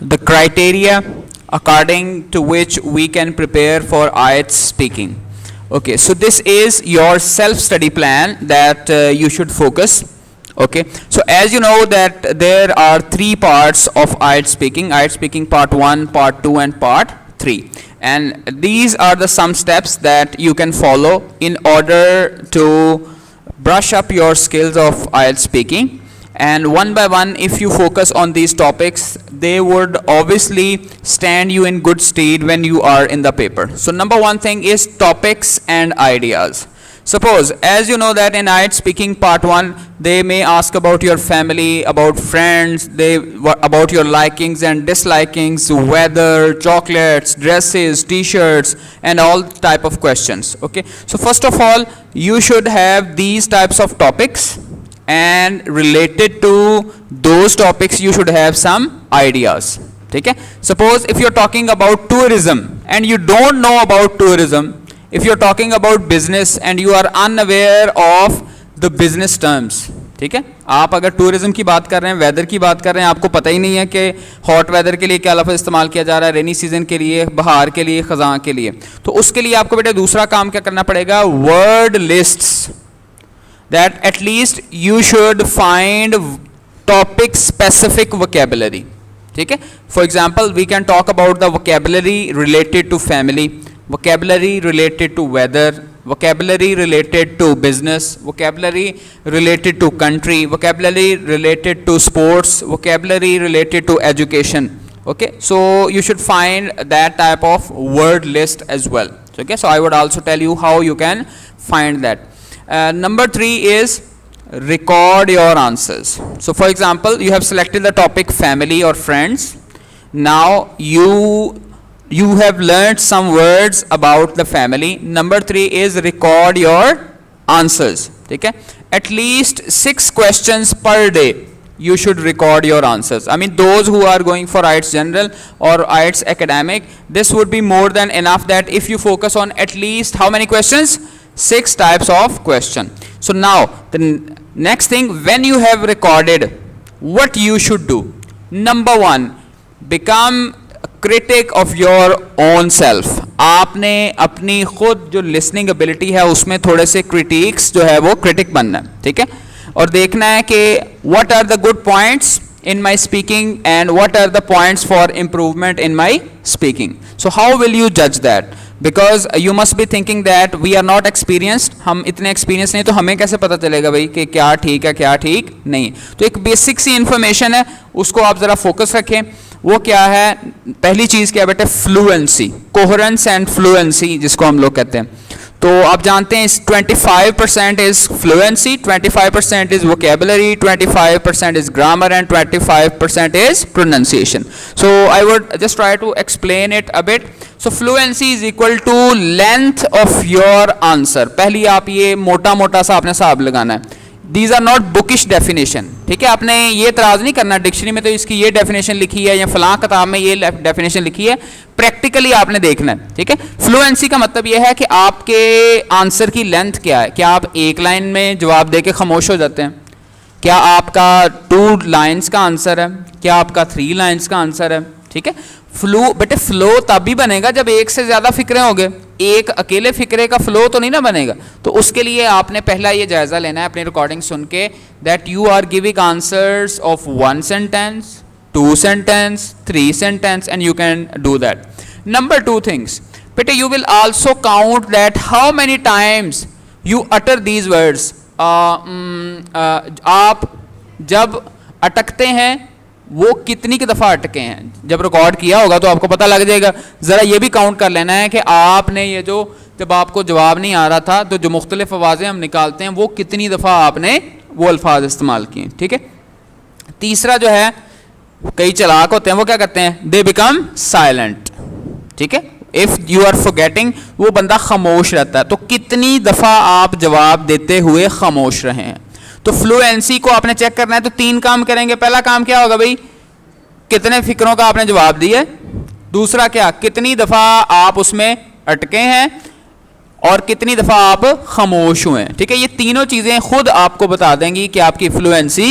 the criteria according to which we can prepare for IELTS speaking. Okay, so this is your self-study plan that you should focus. Okay, so as you know that there are three parts of IELTS speaking part 1, part 2 and part 3, and these are the some steps that you can follow in order to brush up your skills of IELTS speaking. And one by one, if you focus on these topics, they would obviously stand you in good stead when you are in the paper. So number one thing is topics and ideas. Suppose, as you know that in IELTS speaking part 1, they may ask about your family, about friends, about your likings and dislikings, weather, chocolates, dresses, t-shirts, and all type of questions. Okay, so first of all, you should have these types of topics, and related to those topics you should have some ideas. Okay, suppose if you're talking about tourism and you don't know about tourism, if you're talking about business and you are unaware of the business terms, ठीक है, आप अगर tourism की बात कर रहे हैं, weather की बात कर रहे हैं, आपको पता ही नहीं है कि हॉट वेदर के लिए क्या लफ्ज़ इस्तेमाल किया जा रहा है, रेनी सीजन के लिए, बहार के लिए, ख़ज़ां के लिए, तो उसके लिए आपको बेटा दूसरा काम क्या करना पड़ेगा, word lists, that at least you should find topic specific vocabulary. ठीक है, for example we can talk about the vocabulary related to family, vocabulary related to weather, vocabulary related to business, vocabulary related to country, vocabulary related to sports, vocabulary related to education. Okay, so you should find that type of word list as well. Okay, so I would also tell you how you can find that. Number 3 is record your answers. So for example, you have selected the topic family or friends. Now you have learned some words about the family. Number 3 is record your answers. Okay, at least 6 questions per day you should record your answers. I mean, those who are going for IELTS general or IELTS academic, this would be more than enough that if you focus on at least how many questions, 6 types of question. So now the next thing, when you have recorded, what you should do? Number 1, become a critic of your own self. आपने अपनी खुद जो listening ability है उसमें थोड़े से critiques जो है वो critic बनना है, ठीक है, और देखना है कि what are the good points in my speaking and what are the points for improvement in my speaking. So how will you judge that? Because you must be thinking that we are not experienced, हम इतने experience नहीं, तो हमें कैसे पता चलेगा भाई कि क्या ठीक है क्या ठीक नहीं. तो एक बेसिक सी इन्फॉर्मेशन है, उसको आप ज़रा फोकस रखें. वो क्या है, पहली चीज़ क्या है बेटे, फ्लुएंसी, कोहेरेंस एंड फ्लुएंसी जिसको हम लोग कहते हैं. तो आप जानते हैं 25% is fluency, 25% is vocabulary, 25% is grammar and 25% is pronunciation. So I would just try to explain it a bit. So fluency is equal to length of your answer. पहली आप ये मोटा मोटा सा आपने हिसाब लगाना है. These are not bookish definition, ठीक है, आपने ये एतराज़ नहीं करना डिक्शनरी में तो इसकी ये डेफिनेशन लिखी है या फलां किताब में ये डेफिनेशन लिखी है. प्रैक्टिकली आपने देखना है, ठीक है. फ्लुएंसी का मतलब ये है कि आपके आंसर की लेंथ क्या है. क्या आप एक लाइन में जवाब दे के खामोश हो जाते हैं? क्या आपका 2 लाइन्स का आंसर है? क्या आपका 3 लाइन्स का आंसर है? ठीक है. बेटे फ्लो तभी बनेगा जब एक से ज़्यादा फिक्रें होंगे. एक अकेले फिक्रे का फ्लो तो नहीं ना बनेगा. तो उसके लिए आपने पहला ये जायज़ा लेना है अपनी रिकॉर्डिंग सुन के, that you are giving answers of 1 sentence, 2 sentence, 3 sentence, and you can do that. Number 2 things, बेटे you will also count that how many times you utter these words. आप जब अटकते हैं वो कितनी की दफ़ा अटके हैं. जब रिकॉर्ड किया होगा तो आपको पता लग जाएगा. ज़रा ये भी काउंट कर लेना है कि आपने ये जो जब आपको जवाब नहीं आ रहा था तो जो मुख्तलिफ आवाज़ें हम निकालते हैं वो कितनी दफ़ा आपने वो अल्फाज इस्तेमाल किए. ठीक है. तीसरा जो है, कई चालाक होते हैं, वो क्या करते हैं, दे बिकम साइलेंट. ठीक है. इफ़ यू आर फॉरगेटिंग, वो बंदा खामोश रहता है. तो कितनी दफ़ा आप जवाब देते हुए खामोश रहे हैं. तो फ्लुएंसी को आपने चेक करना है तो 3 काम करेंगे. पहला काम क्या होगा भाई, कितने फिक्रों का आपने जवाब दिया. दूसरा क्या, कितनी दफ़ा आप उसमें अटके हैं, और कितनी दफ़ा आप खामोश हुए हैं. ठीक है. ये तीनों चीज़ें खुद आपको बता देंगी कि आपकी फ्लुएंसी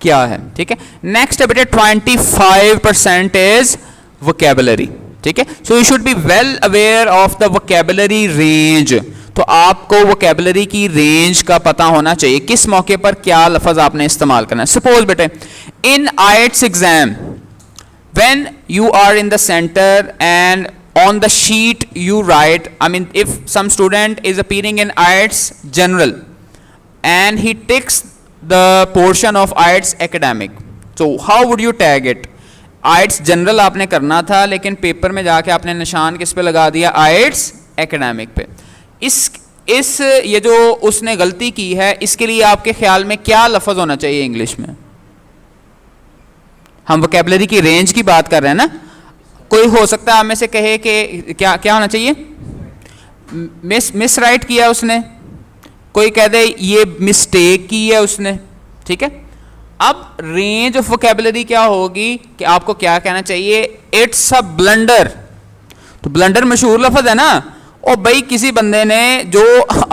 क्या है, ठीक है। नेक्स्ट है बेटे 25% इज वोकैबुलरी, ठीक है। So you should be well aware of the vocabulary range. तो आपको वोकैबुलरी की रेंज का पता होना चाहिए, किस मौके पर क्या लफ्ज आपने इस्तेमाल करना है। सपोज बेटे इन आइट्स exam when you are in the center and on the sheet you write, I mean if some student is appearing in IELTS general and he ticks the portion of IELTS academic, so how would you tag it? IELTS general आपने करना था लेकिन paper में जाके आपने निशान किस पे लगा दिया, IELTS academic पे। इस ये जो उसने गलती की है, इसके लिए आपके ख्याल में क्या लफ्ज होना चाहिए इंग्लिश में? हम वोकैबुलरी की रेंज की बात कर रहे हैं ना। कोई हो सकता है आप में से कहे कि क्या क्या होना चाहिए, मिस राइट किया उसने, कोई कह दे ये मिस्टेक की है उसने, ठीक है। अब रेंज ऑफ वोकैबुलरी क्या होगी कि आपको क्या कहना चाहिए, इट्स अ ब्लंडर। तो ब्लंडर मशहूर लफ्ज है ना। और भाई किसी बंदे ने जो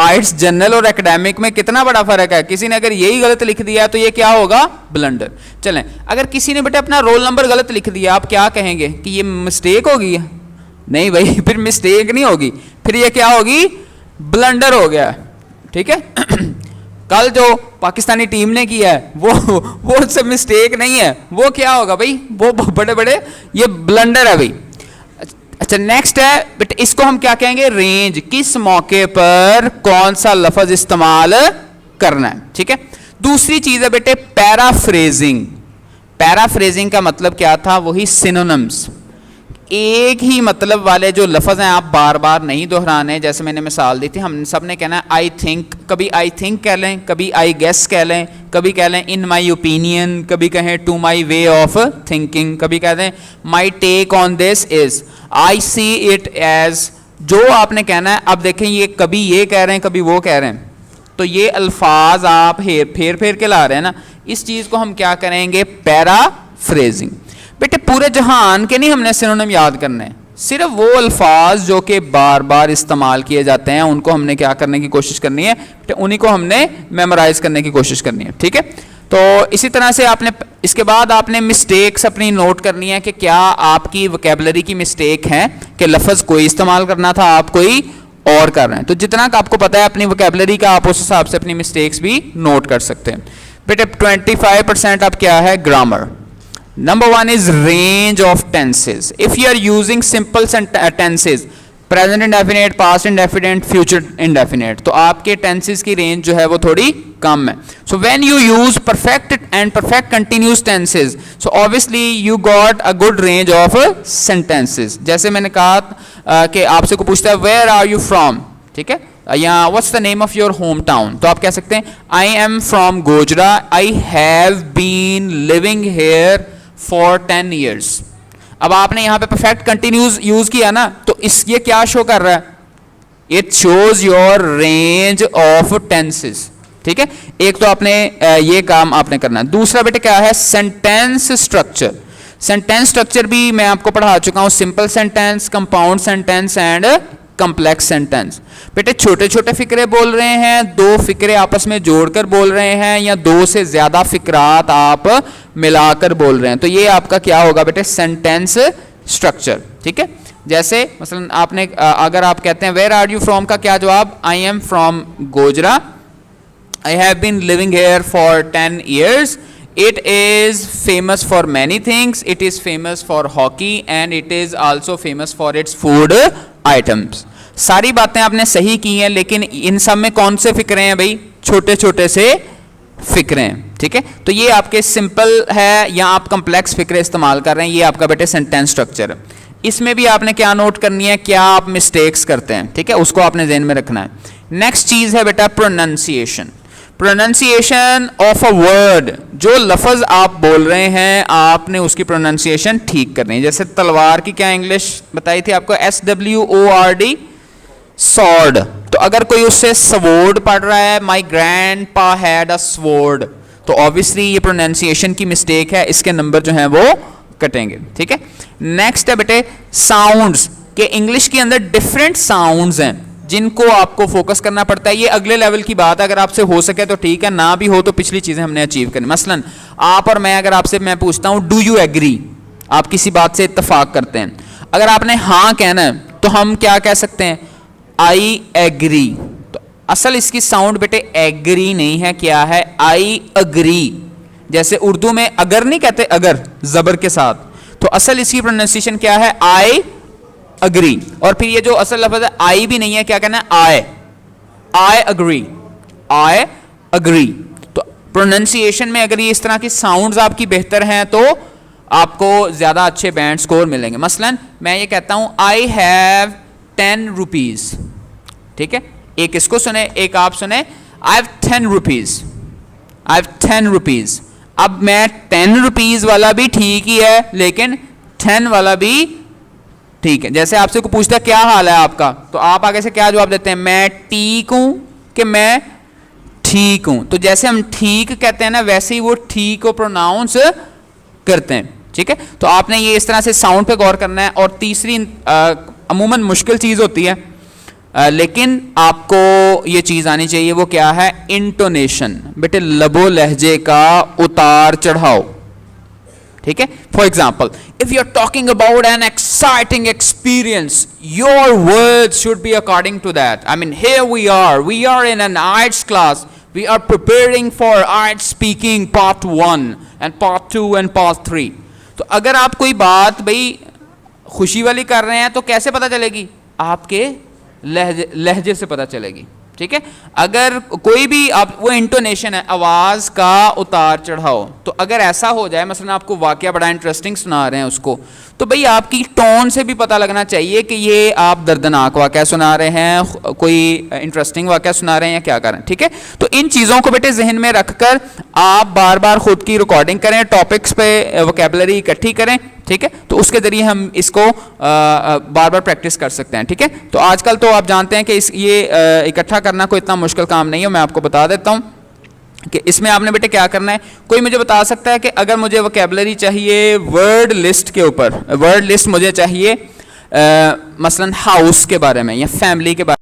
आइट्स जनरल और एकेडमिक में कितना बड़ा फर्क है, किसी ने अगर यही गलत लिख दिया तो ये क्या होगा, ब्लंडर। चलें, अगर किसी ने बेटा अपना रोल नंबर गलत लिख दिया, आप क्या कहेंगे कि ये मिस्टेक होगी? नहीं भाई, फिर मिस्टेक नहीं होगी, फिर ये क्या होगी, ब्लंडर हो गया, ठीक है। कल जो पाकिस्तानी टीम ने किया है वो सब मिस्टेक नहीं है, वो क्या होगा भाई, वो बड़े बड़े ये ब्लंडर है भाई। अच्छा नेक्स्ट है बेटा, इसको हम क्या कहेंगे, रेंज, किस मौके पर कौन सा लफ्ज इस्तेमाल करना है, ठीक है। दूसरी चीज है बेटे पैराफ्रेजिंग। पैराफ्रेजिंग का मतलब क्या था, वही सिनोनिम्स, एक ही मतलब वाले जो लफ्ज हैं आप बार बार नहीं दोहराने। जैसे मैंने मिसाल दी थी, हम सब ने कहना है आई थिंक, कभी आई थिंक कह लें, कभी आई गेस कह लें, कभी कह लें इन माई ओपिनियन, कभी कहें to my way of thinking, कभी कह दें my take on this is, I see it as, जो आपने कहना है। अब देखें ये कभी ये कह रहे हैं कभी वो कह रहे हैं, तो ये अल्फाज आप फेर फेर के ला रहे हैं ना, इस चीज़ को हम क्या करेंगे, पैराफ्रेजिंग। बेटे पूरे जहान के नहीं हमने सिनोनिम याद करने हैं, सिर्फ वो अल्फाज जो कि बार बार इस्तेमाल किए जाते हैं उनको हमने क्या करने की कोशिश करनी है, उन्हीं को हमने मेमोराइज करने की कोशिश करनी है, ठीक है। तो इसी तरह से आपने इसके बाद आपने मिस्टेक्स अपनी नोट करनी है कि क्या आपकी वोकैबुलरी की मिस्टेक है कि लफ्ज कोई इस्तेमाल करना था, आप कोई और कर रहे हैं। तो जितना आपको पता है अपनी वोकैबुलरी का, आप उस हिसाब से अपनी मिस्टेक्स भी नोट कर सकते हैं। बेटे 25% अब क्या है, grammar. Number 1 is range of tenses. If you are using simple tenses, present indefinite, past indefinite, future indefinite, तो आपके tenses की range जो है वो थोड़ी कम है। So when you use perfect and perfect continuous tenses, so obviously you got a good range of sentences. जैसे मैंने कहा कि आपसे को पूछता है where are you from, ठीक है, या what's the name of your hometown, तो आप कह सकते हैं I am from Gojra, I have been living here for 10 years। अब आपने यहां पे परफेक्ट कंटिन्यूस यूज किया ना, तो इस ये क्या शो कर रहा है, it shows your range of tenses, ठीक है। एक तो आपने ये काम आपने करना है। दूसरा बेटे क्या है, सेंटेंस स्ट्रक्चर। सेंटेंस स्ट्रक्चर भी मैं आपको पढ़ा चुका हूं, simple sentence, compound sentence and complex sentence. बेटे छोटे छोटे फिक्रे बोल रहे हैं, दो फिक्रे आपस में जोड़कर बोल रहे हैं, या दो से ज्यादा फिक्रात आप मिलाकर बोल रहे हैं, तो ये आपका क्या होगा बेटे, सेंटेंस स्ट्रक्चर, ठीक है। जैसे मसलन आपने अगर आप कहते हैं वेयर आर यू फ्रॉम का क्या जवाब, I am from Gojra, I have been living here for 10 years, it is famous for many things, it is famous for hockey and it is also famous for its food items। सारी बातें आपने सही की हैं, लेकिन इन सब में कौन से फिक्रे हैं भाई, छोटे छोटे से फिक्रे हैं, ठीक है। तो ये आपके सिंपल है या आप कॉम्प्लेक्स फिक्रे इस्तेमाल कर रहे हैं, ये आपका बेटे सेंटेंस स्ट्रक्चर है। इसमें भी आपने क्या नोट करनी है, क्या आप मिस्टेक्स करते हैं, ठीक है, उसको आपने ध्यान में रखना है। नेक्स्ट चीज है बेटा pronunciation. Pronunciation of a word, जो लफ्ज आप बोल रहे हैं आपने उसकी प्रोनाउंसिएशन ठीक करनी है। जैसे तलवार की क्या इंग्लिश बताई थी आपको, SWORD, स्वॉर्ड। तो अगर कोई उससे स्वॉर्ड पढ़ रहा है, माई ग्रैंड पा हैड अ स्वॉर्ड, तो ऑब्वियसली ये प्रोनाउंसिएशन की मिस्टेक है, इसके नंबर जो है वो कटेंगे, ठीक है। नेक्स्ट है बेटे साउंड्स, के इंग्लिश के अंदर डिफरेंट साउंड्स हैं जिनको आपको फोकस करना पड़ता है। ये अगले लेवल की बात है, अगर आपसे हो सके तो ठीक है, ना भी हो तो पिछली चीजें हमने अचीव करनी। मसलन आप और मैं, अगर आपसे मैं पूछता हूं डू यू एग्री, आप किसी बात से इत्तेफाक करते हैं, अगर आपने हाँ कहना है तो हम क्या कह सकते हैं, आई एग्री। तो असल इसकी साउंड बेटे एग्री नहीं है, क्या है, आई अग्री। जैसे उर्दू में अगर नहीं कहते, अगर जबर के साथ, तो असल इसकी प्रोनाउंसिएशन क्या है, आई अग्री। और फिर ये जो असल लफ्ज है आई भी नहीं है, क्या कहना है, आई अग्री, आई अग्री। तो प्रोनाउंसिएशन में अगर ये इस तरह की साउंड्स आपकी बेहतर हैं तो आपको ज्यादा अच्छे बैंड स्कोर मिलेंगे। मसलन मैं ये कहता हूं आई हैव 10 रुपीज, ठीक है, एक इसको सुने, एक आप सुने, I have 10 rupees, I have 10 rupees. अब मैं 10 रुपीज वाला भी ठीक ही है, लेकिन 10 वाला भी ठीक है। जैसे आपसे को पूछता है क्या हाल है आपका, तो आप आगे से क्या जवाब देते हैं, मैं ठीक हूं कि मैं ठीक हूं। तो जैसे हम ठीक कहते हैं ना, वैसे ही वो ठीक को प्रोनाउंस करते हैं, ठीक है। तो आपने ये इस तरह से साउंड पे गौर करना है। और तीसरी अमूमन मुश्किल चीज होती है, लेकिन आपको ये चीज आनी चाहिए, वो क्या है, इंटोनेशन। बेटे लबो लहजे का उतार चढ़ाव, ठीक है। For example, if you are talking about an exciting experience, your words should be according to that. I mean here we are in an IELTS class, we are preparing for IELTS speaking part 1 and part 2 and part 3। तो अगर आप कोई बात भाई खुशी वाली कर रहे हैं तो कैसे पता चलेगी, आपके लहजे से पता चलेगी, ठीक है। अगर कोई भी आप, वो इंटोनेशन है, आवाज का उतार चढ़ाव। तो अगर ऐसा हो जाए, मसलन आपको वाकया बड़ा इंटरेस्टिंग सुना रहे हैं उसको, तो भाई आपकी टोन से भी पता लगना चाहिए कि ये आप दर्दनाक वाकया सुना रहे हैं, कोई इंटरेस्टिंग वाकया सुना रहे हैं या क्या कर रहे हैं, ठीक है। तो इन चीज़ों को बेटे जहन में रखकर आप बार बार खुद की रिकॉर्डिंग करें, टॉपिक्स पे वोकैबुलरी इकट्ठी करें, ठीक है। तो उसके जरिए हम इसको बार बार प्रैक्टिस कर सकते हैं, ठीक है। तो आजकल तो आप जानते हैं कि ये इकट्ठा करना कोई इतना मुश्किल काम नहीं है। मैं आपको बता देता हूँ कि इसमें आपने बेटे क्या करना है। कोई मुझे बता सकता है कि अगर मुझे वोकैबुलरी चाहिए वर्ड लिस्ट के ऊपर, वर्ड लिस्ट मुझे चाहिए मसलन हाउस के बारे में या फैमिली के बारे में,